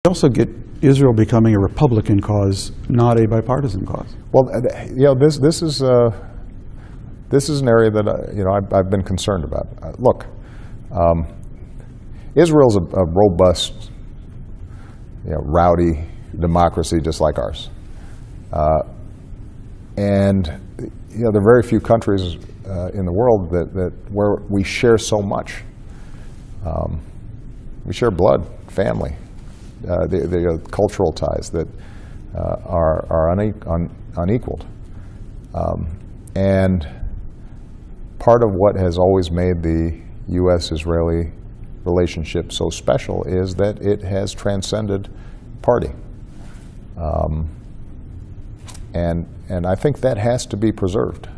You also get Israel becoming a Republican cause, not a bipartisan cause. Well, this is an area that I've been concerned about. Look, Israel's a robust, rowdy democracy just like ours, and there are very few countries in the world where we share so much. We share blood, family. The cultural ties that are unequaled. And part of what has always made the U.S. Israeli relationship so special is that it has transcended party. And I think that has to be preserved.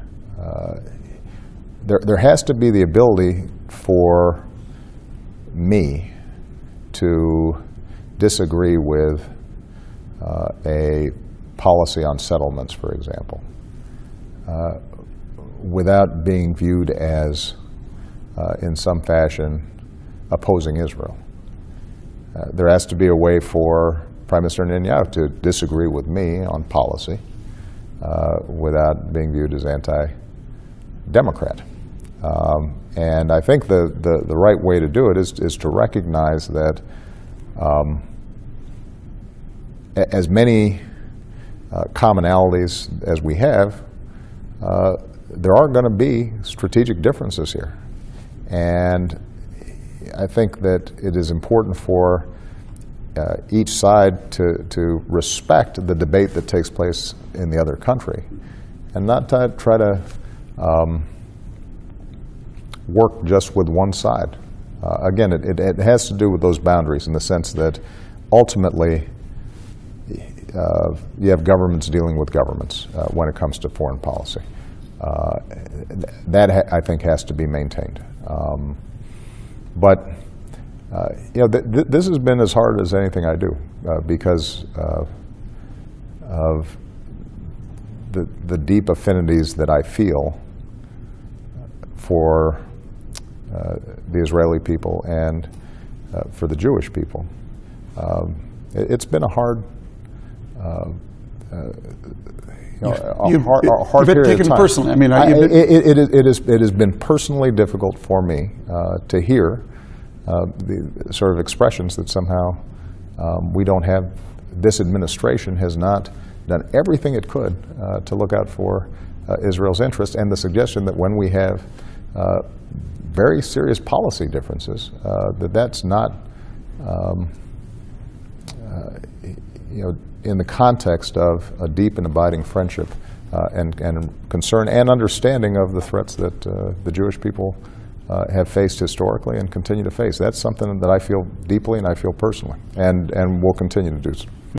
There has to be the ability for me to disagree with a policy on settlements, for example, without being viewed as, in some fashion, opposing Israel. There has to be a way for Prime Minister Netanyahu to disagree with me on policy without being viewed as anti-democrat. And I think the right way to do it is to recognize that as many commonalities as we have, there are going to be strategic differences here. And I think that it is important for each side to respect the debate that takes place in the other country and not to try to work just with one side. Again, it has to do with those boundaries in the sense that ultimately you have governments dealing with governments when it comes to foreign policy. That I think has to be maintained. But this has been as hard as anything I do because of the deep affinities that I feel for the Israeli people and for the Jewish people. It's been a hard, hard period of time. Personally. I mean, it has been personally difficult for me to hear the sort of expressions that somehow we don't have. This administration has not done everything it could to look out for Israel's interest, and the suggestion that when we have very serious policy differences, that's not, in the context of a deep and abiding friendship and concern and understanding of the threats that the Jewish people have faced historically and continue to face. That's something that I feel deeply and I feel personally, and will continue to do so.